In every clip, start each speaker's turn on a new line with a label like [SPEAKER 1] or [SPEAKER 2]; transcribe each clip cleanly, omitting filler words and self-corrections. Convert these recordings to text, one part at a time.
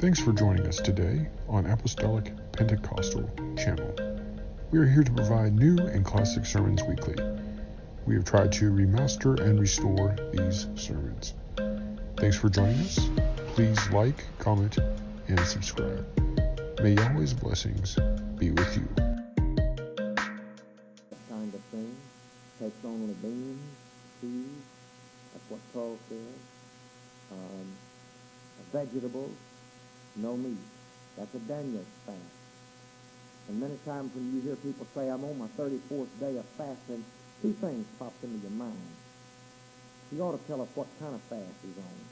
[SPEAKER 1] Thanks for joining us today on Apostolic Pentecostal channel. We are here to provide new and classic sermons weekly. We have tried to remaster and restore these sermons. Thanks for joining us. Please like, comment, and subscribe. May Yahweh's blessings be with you.
[SPEAKER 2] That kind of thing takes only beans, peas, that's what Paul says, vegetables, no meat. That's a Daniel's fast. And many times when you hear people say, I'm on my 34th day of fasting, two things pop into your mind. He ought to tell us what kind of fast he's on.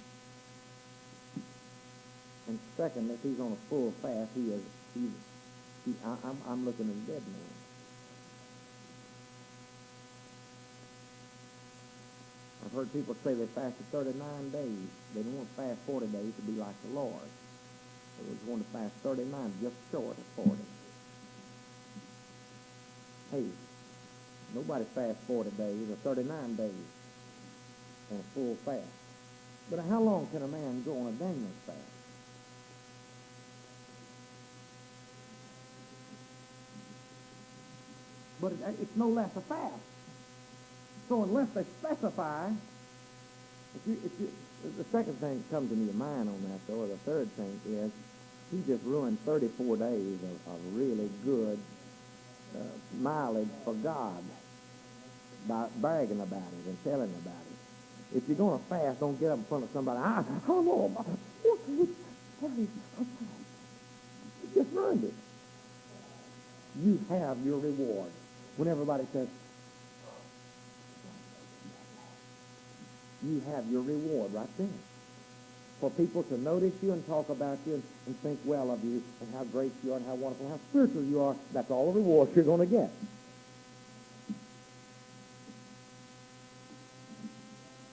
[SPEAKER 2] And second, if he's on a full fast, I'm looking at a dead man. I've heard people say they fasted 39 days. They don't want to fast 40 days to be like the Lord. They just want to fast 39, just short of 40. Hey, nobody fasts 40 days or 39 days on a full fast. But how long can a man go on a Daniel's fast? But it's no less a fast. So unless they specify, the second thing that comes into your mind on that, though, or the third thing is, he just ruined 34 days of really good mileage for God by bragging about it and telling about it. If you're going to fast, don't get up in front of somebody. You just ruined it. You have your reward. When everybody says, you have your reward right there. For people to notice you and talk about you and think well of you and how great you are and how wonderful and how spiritual you are, that's all the reward you're going to get.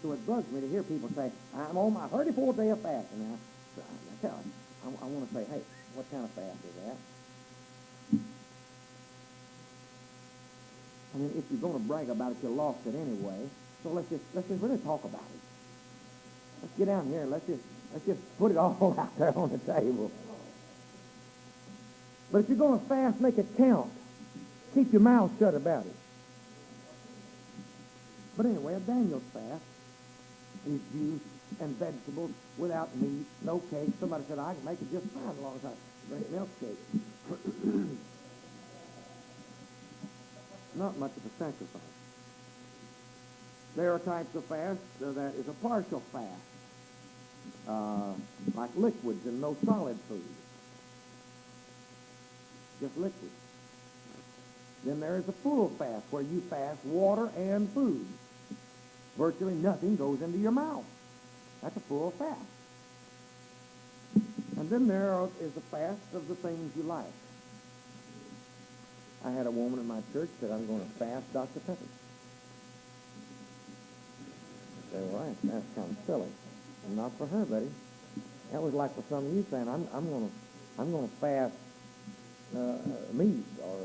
[SPEAKER 2] So it bugs me to hear people say, I'm on my 34th day of fasting now. So I want to say, hey, what kind of fast is that? I mean, if you're going to brag about it, you lost it anyway. So let's just really talk about it. Let's get down here and let's just put it all out there on the table. But if you're going to fast, make it count. Keep your mouth shut about it. But anyway, a Daniel's fast is juice and vegetables without meat, no cake. Somebody said, I can make it just fine as long as I drink milkshake. Not much of a sacrifice. There are types of fast that is a partial fast, like liquids and no solid food. Just liquids. Then there is a full fast where you fast water and food. Virtually nothing goes into your mouth. That's a full fast. And then there is a fast of the things you like. I had a woman in my church that I'm going to fast Dr. Pepper. I said, all right, that's kind of silly. And not for her, buddy. That was like for some of you saying, I'm going to fast meat or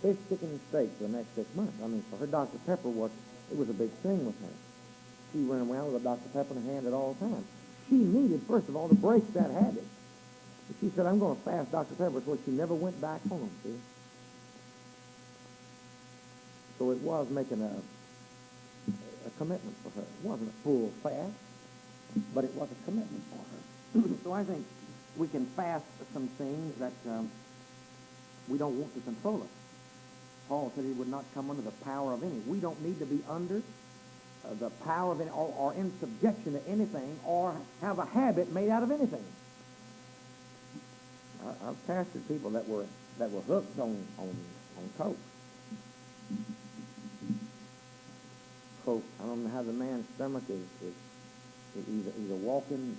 [SPEAKER 2] fish, chicken, and steak for the next 6 months. I mean, for her, Dr. Pepper it was a big thing with her. She ran around with a Dr. Pepper in her hand at all times. She needed, first of all, to break that habit. And she said, I'm going to fast Dr. Pepper, so she never went back home, see? So it was making a commitment for her. It wasn't a full fast, but it was a commitment for her. So I think we can fast some things that we don't want to control us. Paul said he would not come under the power of any. We don't need to be under the power of any or in subjection to anything or have a habit made out of anything. I've pastored people that were hooked on coke. Coke. I don't know how the man's stomach is he's a walking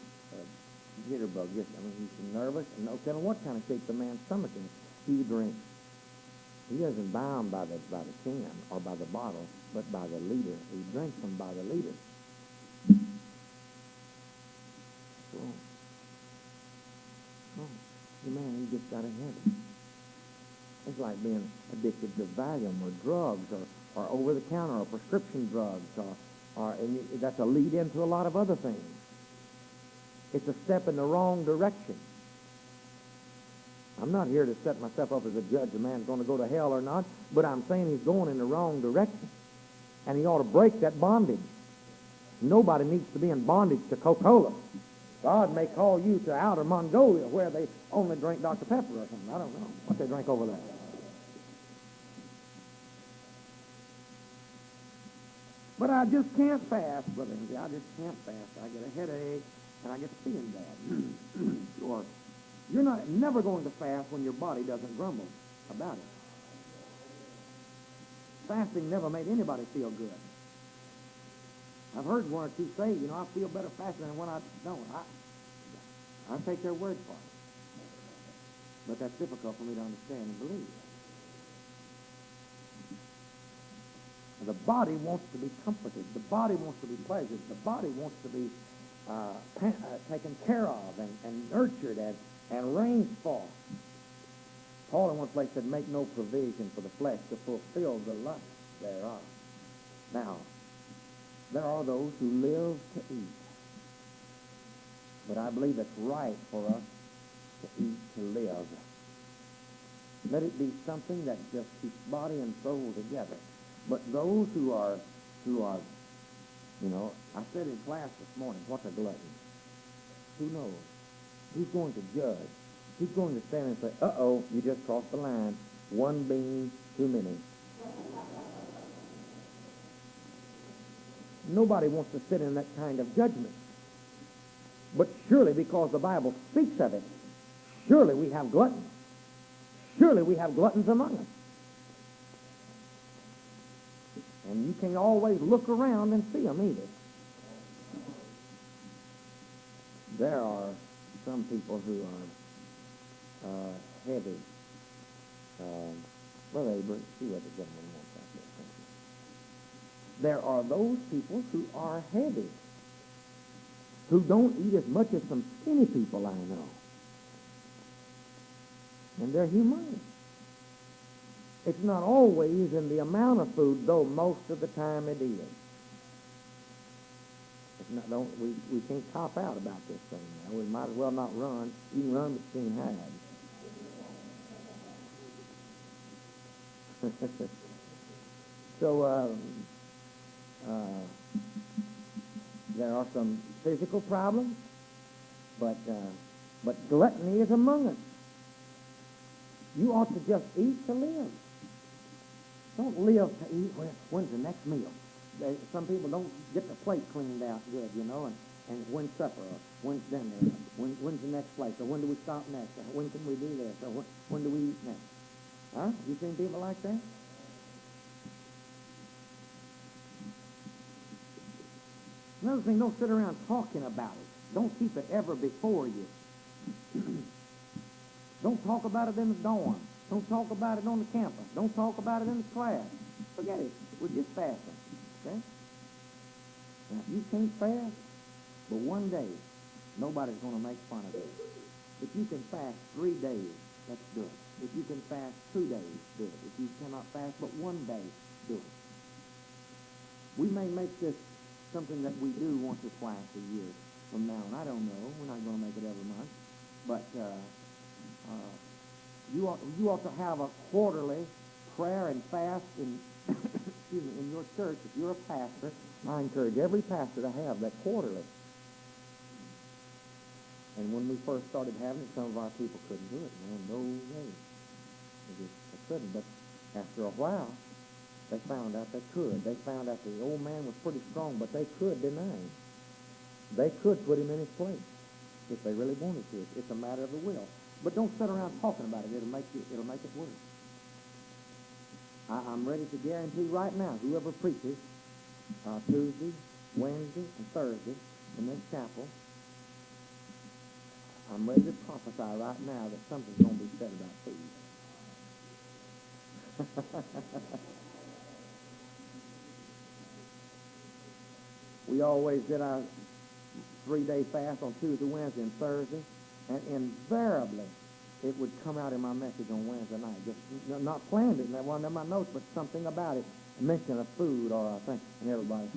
[SPEAKER 2] jitterbug. Yes, I mean he's nervous and no telling what kind of shape the man's stomach is. He drinks. He doesn't buy them by the can or by the bottle, but by the liter. He drinks them by the liter. The man, he just got ahead of it. It's like being addicted to Valium or drugs or over-the-counter or prescription drugs and that's a lead into a lot of other things. It's a step in the wrong direction. I'm not here to set myself up as a judge. A man's going to go to hell or not, but I'm saying he's going in the wrong direction. And he ought to break that bondage. Nobody needs to be in bondage to Coca-Cola. God may call you to outer Mongolia where they only drink Dr. Pepper or something. I don't know what they drink over there. But I just can't fast, Brother Ensey. I just can't fast. I get a headache, and I get feeling bad. Sure. You're never going to fast when your body doesn't grumble about it. Fasting never made anybody feel good. I've heard one or two say, I feel better fasting than when I don't. I take their word for it. But that's difficult for me to understand and believe. The body wants to be comforted. The body wants to be pleasured. The body wants to be taken care of and nurtured and arranged for. Paul in one place said, make no provision for the flesh to fulfill the lust thereof. Now, there are those who live to eat. But I believe it's right for us to eat to live. Let it be something that just keeps body and soul together. But those who are, I said in class this morning, what's a glutton? Who knows? Who's going to judge? Who's going to stand and say, uh-oh, you just crossed the line. One bean too many. Nobody wants to sit in that kind of judgment. But surely, because the Bible speaks of it, surely we have gluttons. Surely we have gluttons among us. And you can't always look around and see them either. There are some people who are heavy. Brother Abram, see what the gentleman wants out there. Thank you. There are those people who are heavy, who don't eat as much as some skinny people I know. And they're humane. It's not always in the amount of food, though most of the time it is. It's not, we can't cop out about this thing now. We might as well not run. You can run, but you can't hide. So, there are some physical problems, but gluttony is among us. You ought to just eat to live. Don't live to eat. When's the next meal? Some people don't get the plate cleaned out good, and when's supper, or when's dinner, when's the next place, or when do we stop next, or when can we do this, or when do we eat next? Huh? Have you seen people like that? Another thing, don't sit around talking about it. Don't keep it ever before you. Don't talk about it in the dorm. Don't talk about it on the campus. Don't talk about it in the class. Forget it. We're just fasting. Okay? Now, you can't fast, but one day, nobody's going to make fun of you. If you can fast 3 days, that's good. If you can fast 2 days, do it. If you cannot fast but 1 day, do it. We may make this something that we do once or twice a year from now on. I don't know. We're not going to make it every month. But you ought to have a quarterly prayer and fast in in your church. If you're a pastor, I encourage every pastor to have that quarterly. And when we first started having it, some of our people couldn't do it. Man, no way. They couldn't. But after a while, they found out they could. They found out the old man was pretty strong, but they could deny him. They could put him in his place if they really wanted to. It's a matter of the will. But don't sit around talking about it. It'll make it worse. I'm ready to guarantee right now, whoever preaches Tuesday, Wednesday, and Thursday in this chapel, I'm ready to prophesy right now that something's going to be said about food. We always did our 3-day fast on Tuesday, Wednesday, and Thursday, and invariably it would come out in my message on Wednesday night. Just not planned it, and that wasn't in my notes, but something about it, a mention of food or a thing, and everybody.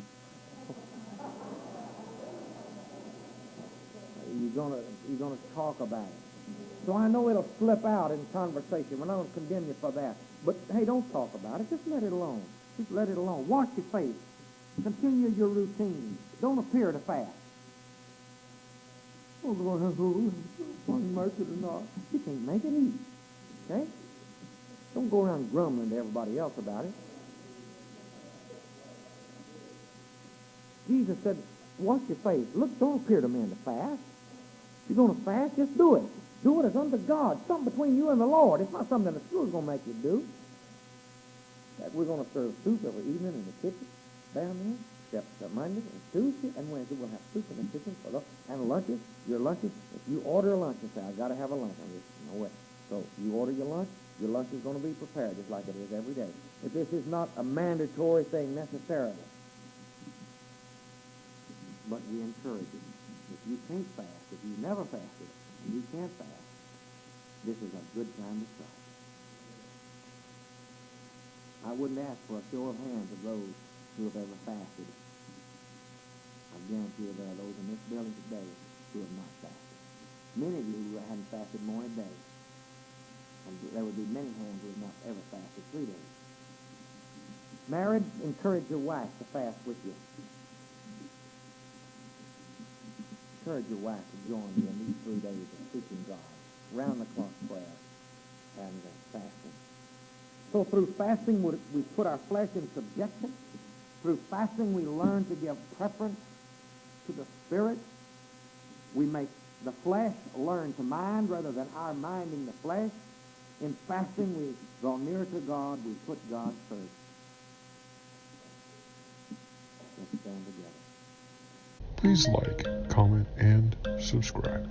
[SPEAKER 2] You You're gonna talk about it. So I know it'll slip out in conversation. We're not going to condemn you for that. But, hey, don't talk about it. Just let it alone. Just let it alone. Wash your face. Continue your routine. Don't appear to fast. Oh, Lord, one mercy or not. You can't make it eat. Okay? Don't go around grumbling to everybody else about it. Jesus said, wash your face. Look, don't appear to men to fast. If you're going to fast, just do it. Do it as unto God. Something between you and the Lord. It's not something that the school's going to make you do. That we're going to serve soup every evening in the kitchen down there. Except Monday and Tuesday and Wednesday we'll have soup in the kitchen and lunches. Your lunches. If you order a lunch and say, I got to have a lunch, I'm just no way. So you order your lunch is going to be prepared just like it is every day. If this is not a mandatory thing necessarily, but we encourage you. If you can't fast, if you never fasted, and you can't fast, this is a good time to start. I wouldn't ask for a show of hands of those who have ever fasted. I guarantee you there are those in this building today who have not fasted. Many of you who hadn't fasted more than a day. And there would be many hands who have not ever fasted 3 days. Married, encourage your wife to fast with you. Encourage your wife to join you in these 3 days of seeking God, round-the-clock prayer, and fasting. So through fasting, we put our flesh in subjection. Through fasting, we learn to give preference to the Spirit. We make the flesh learn to mind rather than our minding the flesh. In fasting, we draw nearer to God. We put God first. Let's stand together.
[SPEAKER 1] Please like, comment, and subscribe.